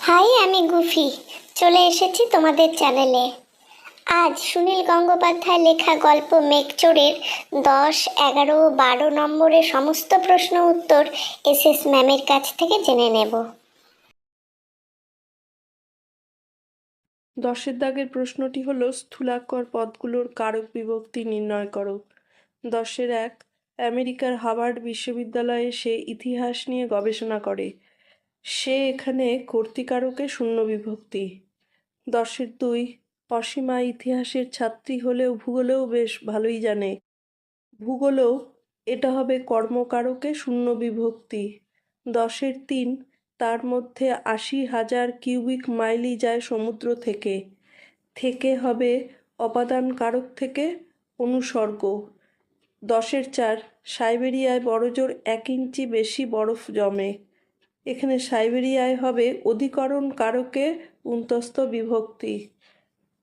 High, আমি goofy. চলে এসেছি তোমাদের চ্যানেলে। আজ সুনীল গঙ্গোপাধ্যায় লেখা গল্প মেঘচোরের 10, 11, 12 নম্বরের সমস্ত প্রশ্ন উত্তর এসএস ম্যামের কাছ থেকে জেনে নেব। 10-এর দাগের প্রশ্নটি হলো স্থূলাক্ষর পদগুলোর কারক বিভক্তি নির্ণয় করো। 10-1 আমেরিকার হার্ভার্ড বিশ্ববিদ্যালয়ে সে ইতিহাস নিয়ে গবেষণা করে। সে এখানে কর্তৃকারকে শূন্য বিভক্তি। 10-2 অসীমা ইতিহাসের ছাত্রী হলেও ভূগোলেও বেশ ভালোই জানে। ভূগোলেও এটা হবে কর্মকারকে শূন্য বিভক্তি। 10-3 তার মধ্যে 80,000 কিউবিক মাইলই যায় সমুদ্র থেকে। থেকে হবে অপাদান কারক থেকে অনুসর্গ। 10-4 সাইবেরিয়ায় বড়জোর 1 ইঞ্চি বেশি বরফ জমে। এখানে সাইবেরিয়ায় হবে অধিকরণ কারকে উন্তস্থ বিভক্তি।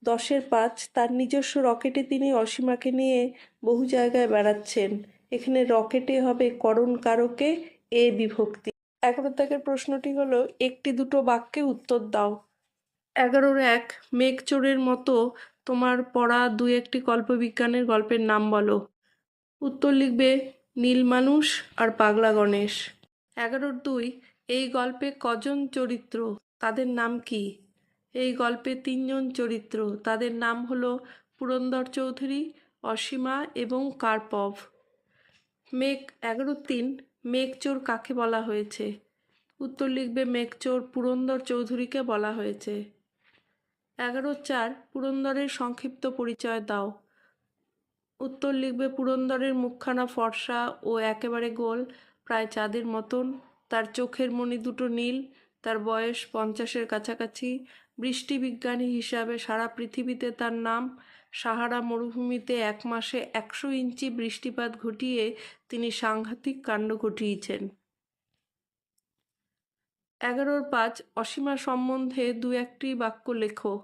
10-5 তার নিজস্ব রকেটে তিনি অসীমাকে নিয়ে বহু জায়গায় বেড়াচ্ছেন। এখানে রকেটে হবে করণ কারকে এ বিভক্তি। 11 দাগের প্রশ্নটি হলো একটি দুটো বাক্যে উত্তর দাও। 11-1 মেঘচোরের মতো তোমার পড়া 2-1টি কল্পবিজ্ঞানের গল্পের নাম বলো। উত্তর লিখবে নীল মানুষ আর পাগলা গণেশ। 11-2 এই গল্পে কজন চরিত্র, তাদের নাম কি? এই গল্পে 3জন চরিত্র, তাদের নাম হলো পুরন্দর চৌধুরী, অসীমা এবং কার্পভ। 11-3 মেঘচোর কাকে বলা হয়েছে? উত্তর লিখবে মেঘচোর পুরন্দর চৌধুরীকে বলা হয়েছে। 11-4 পুরন্দরের সংক্ষিপ্ত পরিচয় দাও। উত্তর লিখবে পুরন্দরের মুখখানা ফর্সা ও একেবারে গোল, প্রায় চাঁদের মতন। তার চোখের মণি দুটো নীল। তার বয়স 50-এর কাছাকাছি। বৃষ্টিবিজ্ঞানী হিসাবে সারা পৃথিবীতে তার নাম। সাহারা মরুভূমিতে 1 মাসে 100 ইঞ্চি বৃষ্টিপাত ঘটিয়ে তিনি সাংঘাতিক কাণ্ড ঘটিয়েছেন। 11-5 অসীমা সম্বন্ধে 2-1টি বাক্য লেখো।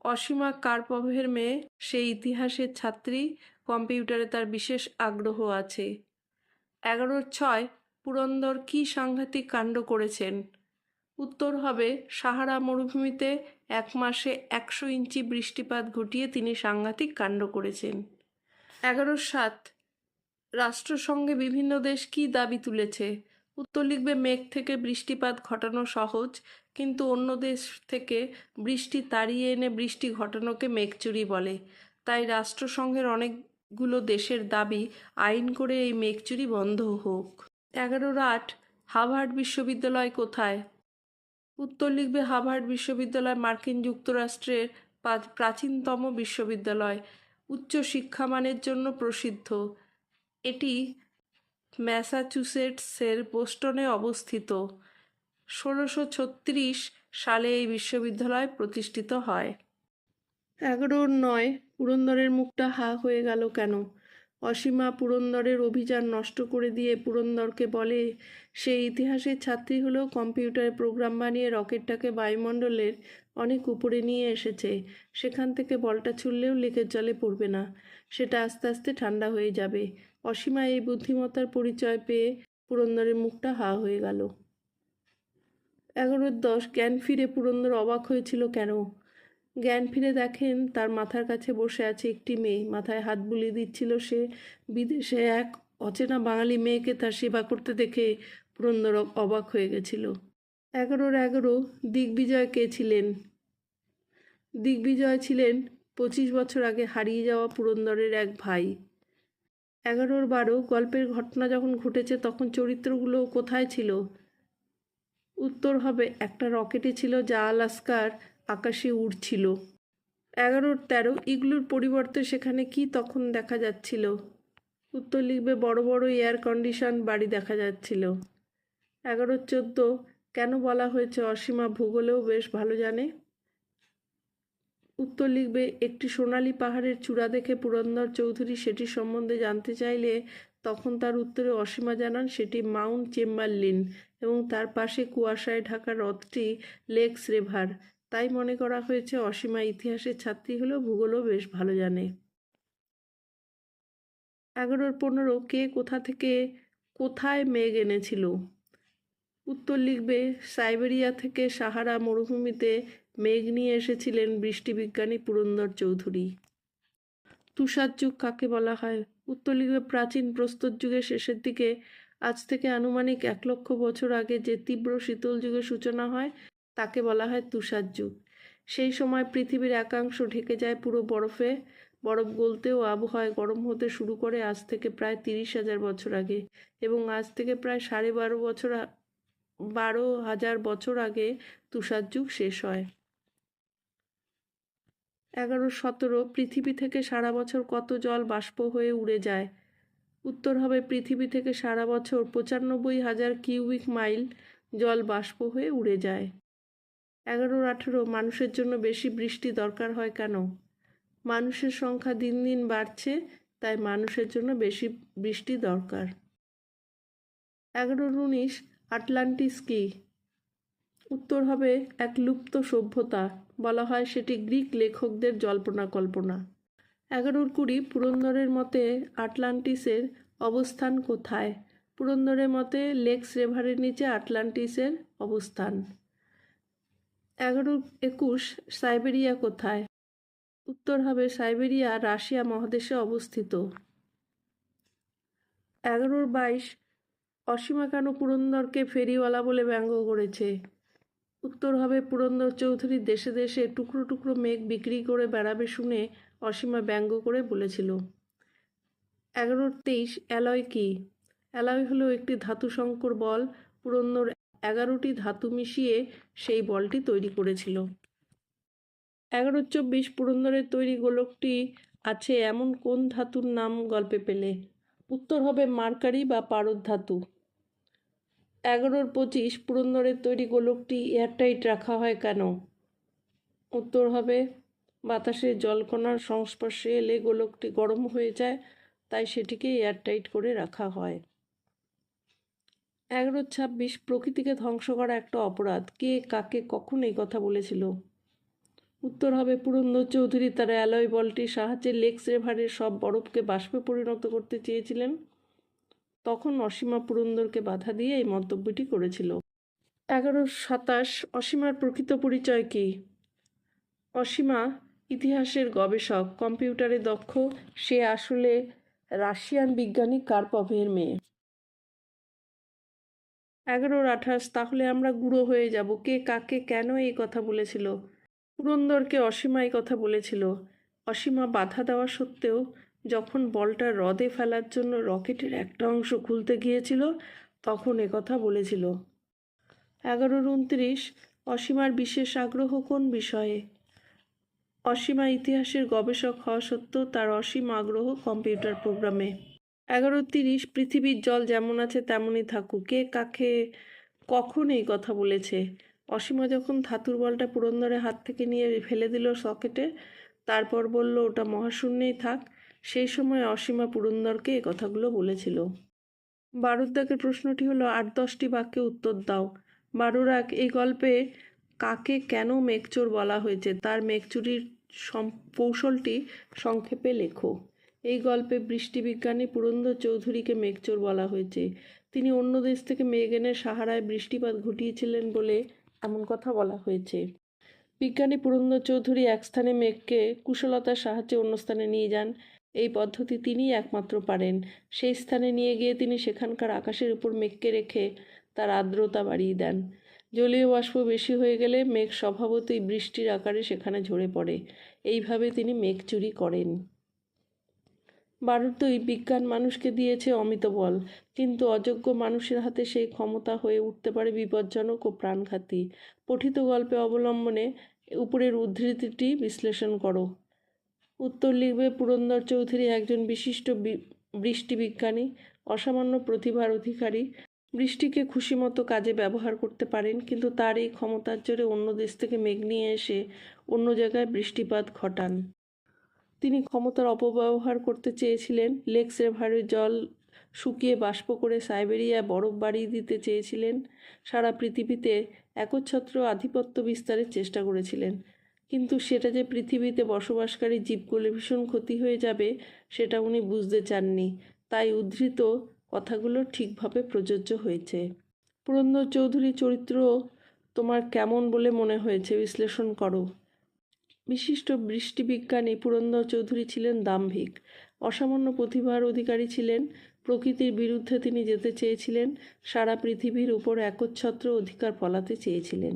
অসীমা কার্পভের মেয়ে, সে ইতিহাসের ছাত্রী, কম্পিউটারে তার বিশেষ আগ্রহ আছে। 11-6 পুরন্দর কী সাংঘাতিক কাণ্ড করেছেন? উত্তর হবে সাহারা মরুভূমিতে 1 মাসে 100 ইঞ্চি বৃষ্টিপাত ঘটিয়ে তিনি সাংঘাতিক কাণ্ড করেছেন। 11-7 রাষ্ট্রসংঘে বিভিন্ন দেশ কী দাবি তুলেছে? উত্তর লিখবে মেঘ থেকে বৃষ্টিপাত ঘটানো সহজ, কিন্তু অন্য দেশ থেকে বৃষ্টি তাড়িয়ে এনে বৃষ্টি ঘটানোকে মেঘচুরি বলে। তাই রাষ্ট্রসংঘের অনেকগুলো দেশের দাবি আইন করে এই মেঘচুরি বন্ধ হোক। 11-8 হার্ভার্ড বিশ্ববিদ্যালয় কোথায়? উত্তর লিখবে হার্ভার্ড বিশ্ববিদ্যালয় মার্কিন যুক্তরাষ্ট্রের প্রাচীনতম বিশ্ববিদ্যালয়, উচ্চ শিক্ষামানের জন্য প্রসিদ্ধ। এটি ম্যাসাচুসেটসের বোস্টনে অবস্থিত। 1636 সালে এই বিশ্ববিদ্যালয় প্রতিষ্ঠিত হয়। 11-9 পুরন্দরের মুখটা হা হয়ে গেল কেন? অসীমা পুরন্দরের অভিযান নষ্ট করে দিয়ে পুরন্দরকে বলে সে ইতিহাসের ছাত্রী হলেও কম্পিউটারে প্রোগ্রাম বানিয়ে রকেটটাকে বায়ুমণ্ডলের অনেক উপরে নিয়ে এসেছে। সেখান থেকে বলটা ছুড়লেও লেকের জলে পড়বে না, সেটা আস্তে আস্তে ঠান্ডা হয়ে যাবে। অসীমা এই বুদ্ধিমত্তার পরিচয় পেয়ে পুরন্দরের মুখটা হা হয়ে গেল। 11-10 জ্ঞান ফিরে পুরন্দর অবাক হয়েছিল কেন? জ্ঞান ফিরে দেখেন তার মাথার কাছে বসে আছে একটি মেয়ে, মাথায় হাত বুলিয়ে দিচ্ছিল সে। বিদেশে এক অচেনা বাঙালি মেয়েকে তার সেবা করতে দেখে পুরন্দর অবাক হয়ে গেছিল। 11-11 দিগ্বিজয় কে ছিলেন? দিগ্বিজয় ছিলেন 25 বছর আগে হারিয়ে যাওয়া পুরন্দরের এক ভাই। 11-12 গল্পের ঘটনা যখন ঘটেছে তখন চরিত্রগুলো কোথায় ছিল? উত্তর হবে একটা রকেটে ছিল যা আলাস্কার আকাশে উড়ছিল। 11-13 ইগলুর পরিবর্তে সেখানে কি তখন দেখা যাচ্ছিল? উত্তর লিখবে বড় বড় এয়ার কন্ডিশন বাড়ি দেখা যাচ্ছিল। 11-14 কেন বলা হয়েছে অসীমা ভূগোলেও বেশ ভালো জানে? উত্তর লিখবে একটি সোনালী পাহাড়ের চূড়া দেখে পুরন্দর চৌধুরী সেটি সম্বন্ধে জানতে চাইলে তখন তার উত্তরে অসীমা জানান সেটি মাউন্ট চেম্বারলিন এবং তার পাশে কুয়াশায় ঢাকা হ্রদটি লেকস রিভার। তাই মনে করা হয়েছে অসীমা ইতিহাসের ছাত্রী হলেও ভূগোলও বেশ ভালো জানে। 11-15 কে কোথা থেকে কোথায় মেঘ এনেছিল? উত্তর লিখবে, সাইবেরিয়া থেকে সাহারা মরুভূমিতে মেঘ নিয়ে এসেছিলেন বৃষ্টিবিজ্ঞানী পুরন্দর চৌধুরী। তুষার যুগ কাকে বলা হয়? উত্তর লিখবে, প্রাচীন প্রস্তর যুগের শেষের দিকে, আজ থেকে আনুমানিক 1,00,000 বছর আগে যে তীব্র শীতল যুগের সূচনা হয় তাকে বলা হয় তুষার যুগ। সেই সময় পৃথিবীর একাংশ ঢেকে যায় পুরো বরফে। বরফ গলতে ও আবহাওয়ায় গরম হতে শুরু করে আজ থেকে প্রায় 30,000 বছর আগে, এবং আজ থেকে প্রায় 12,500 বছর আগে তুষার যুগ শেষ হয়। 11-17 পৃথিবী থেকে সারা বছর কত জল বাষ্প হয়ে উড়ে যায়? উত্তর হবে, পৃথিবী থেকে সারা বছর 95,000 কিউবিক মাইল জল বাষ্প হয়ে উড়ে যায়। 11-18 মানুষের জন্য বেশি বৃষ্টি দরকার হয় কেন? মানুষের সংখ্যা দিন দিন বাড়ছে, তাই মানুষের জন্য বেশি বৃষ্টি দরকার। 11-19 আটলান্টিস কি? উত্তর হবে, এক লুপ্ত সভ্যতা। বলা হয় সেটি গ্রিক লেখকদের জল্পনা কল্পনা। 11-20 পুরন্দরের মতে আটলান্টিসের অবস্থান কোথায়? পুরন্দরের মতে লেকস রিভারের নিচে আটলান্টিসের অবস্থান। 11-21 সাইবেরিয়া কোথায়? উত্তর হবে, সাইবেরিয়া রাশিয়া মহাদেশে অবস্থিত। 11-22 অসীমা কেন পুরন্দরকে ফেরিওয়ালা বলে ব্যঙ্গ করেছে? উত্তর হবে, পুরন্দর চৌধুরী দেশে দেশে টুকরো টুকরো মেঘ বিক্রি করে বেড়াবে শুনে অসীমা ব্যঙ্গ করে বলেছিল। 11-23 অ্যালয় কি? অ্যালয় হলো একটি ধাতু সংকর বল। পুরন্দর 11টি ধাতু মিশিয়ে সেই বলটি তৈরি করেছিল। 11-24 পুরন্দরের তৈরি গোলকটি আছে এমন কোন ধাতুর নাম গল্পে পেলে? উত্তর হবে, মার্কারি বা পারদ ধাতু। 11-25 পুরন্দরের তৈরি গোলকটি এয়ারটাইট রাখা হয় কেন? উত্তর হবে, বাতাসে জলকণার সংস্পর্শে এলে গোলকটি গরম হয়ে যায়, তাই সেটিকে এয়ারটাইট করে রাখা হয়। 11-26 প্রকৃতিকে ধ্বংস করা একটা অপরাধ। কে কাকে কখন এই কথা বলেছিল? উত্তর হবে, পুরন্দর চৌধুরী তার অ্যালয় বলটির সাহায্যে লেকস রিভারের সব বরফকে বাষ্পে পরিণত করতে চেয়েছিলেন। তখন অসীমা পুরন্দরকে বাধা দিয়ে এই মন্তব্যটি করেছিল। 11-27 অসীমার প্রকৃত পরিচয় কি? অসীমা ইতিহাসের গবেষক, কম্পিউটারে দক্ষ। সে আসলে রাশিয়ান বিজ্ঞানী কার্পভের মেয়ে। 11-28 তাহলে আমরা গুঁড়ো হয়ে যাব। কে কাকে কেন এই কথা বলেছিল? পুরন্দরকে অসীমা এই কথা বলেছিল। অসীমা বাধা দেওয়া সত্ত্বেও যখন বলটা হ্রদে ফেলার জন্য রকেটের একটা অংশ খুলতে গিয়েছিল, তখন কথা বলেছিল। 11-29 অসীমার বিশেষ আগ্রহ কোন বিষয়ে? অসীমা ইতিহাসের গবেষক হওয়া সত্ত্বেও তার অসীম আগ্রহ কম্পিউটার প্রোগ্রামে। 11-30 পৃথিবীর জল যেমন আছে তেমনই থাকুক। কে কাকে কখন এই কথা বলেছে? অসীমা যখন ধাতুর বলটা পুরন্দরের হাত থেকে নিয়ে ফেলে দিল সকেটে, তারপর বলল ওটা মহাশূন্যেই থাক, সেই সময় অসীমা পুরন্দরকে এই কথাগুলো বলেছিল। 12 দাগের প্রশ্নটি হলো 8-10টি বাক্যে উত্তর দাও। 12 এই গল্পে কাকে কেন মেঘচোর বলা হয়েছে? তার মেঘচুরির কৌশলটি সংক্ষেপে লেখো। এই গল্পে বৃষ্টিবিজ্ঞানী পুরন্দর চৌধুরীকে মেঘচোর বলা হয়েছে। তিনি অন্য দেশ থেকে মেঘ এনে সাহারায় বৃষ্টিপাত ঘটিয়েছিলেন বলে এমন কথা বলা হয়েছে। বিজ্ঞানী পুরন্দর চৌধুরী এক স্থানে মেঘকে কুশলতার সাহায্যে অন্য স্থানে নিয়ে যান। এই পদ্ধতি তিনিই একমাত্র পারেন। সেই স্থানে নিয়ে গিয়ে তিনি সেখানকার আকাশের উপর মেঘকে রেখে তার আর্দ্রতা বাড়িয়ে দেন। জলীয় বাষ্প বেশি হয়ে গেলে মেঘ স্বভাবতই বৃষ্টির আকারে সেখানে ঝরে পড়ে। এইভাবে তিনি মেঘ চুরি করেন। 12 বিজ্ঞান মানুষকে দিয়েছে অমিত বল, কিন্তু অযোগ্য মানুষের হাতে সেই ক্ষমতা হয়ে উঠতে পারে বিপজ্জনক ও প্রাণঘাতী। পঠিত গল্পে অবলম্বনে উপরের উদ্ধৃতিটি বিশ্লেষণ করো। উত্তর লিখবে, পুরন্দর চৌধুরী একজন বিশিষ্ট বৃষ্টিবিজ্ঞানী, অসামান্য প্রতিভার অধিকারী। বৃষ্টিকে খুশিমতো কাজে ব্যবহার করতে পারেন, কিন্তু তার এই ক্ষমতার জোরে অন্য দেশ থেকে মেঘ নিয়ে এসে অন্য জায়গায় বৃষ্টিপাত ঘটান। তিনি ক্ষমতার অপব্যবহার করতে চেয়েছিলেন। লেকস রিভারের জল শুকিয়ে বাষ্প করে সাইবেরিয়ায় বরফ বাড়িয়ে দিতে চেয়েছিলেন। সারা পৃথিবীতে একচ্ছত্র আধিপত্য বিস্তারের চেষ্টা করেছিলেন, কিন্তু সেটা যে পৃথিবীতে বসবাসকারী জীবগুলো ভীষণ ক্ষতি হয়ে যাবে সেটা উনি বুঝতে চাননি। তাই উদ্ধৃত কথাগুলো ঠিকভাবে প্রযোজ্য হয়েছে। পুরন্দর চৌধুরী চরিত্র তোমার কেমন বলে মনে হয়েছে বিশ্লেষণ করো। বিশিষ্ট বৃষ্টিবিজ্ঞানী পুরন্দর চৌধুরী ছিলেন দাম্ভিক, অসামান্য প্রতিভার অধিকারী ছিলেন। প্রকৃতির বিরুদ্ধে তিনি যেতে চেয়েছিলেন, সারা পৃথিবীর উপর একচ্ছত্র অধিকার ফলাতে চেয়েছিলেন।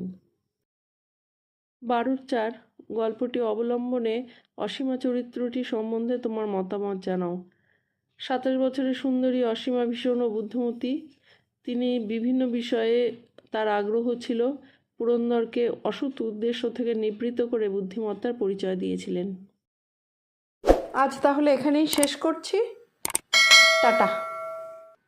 12-4 গল্পটি অবলম্বনে অসীমা চরিত্রটি সম্বন্ধে তোমার মতামত জানাও। 27 বছরের সুন্দরী অসীমা ভীষণ বুদ্ধিমতী। তিনি বিভিন্ন বিষয়ে তার আগ্রহ ছিল। পুরন্দরকে অসৎ উদ্দেশ্য থেকে নিবৃত্ত করে বুদ্ধিমত্তার পরিচয় দিয়েছিলেন। আজ তাহলে এখানেই শেষ করছি। টাটা।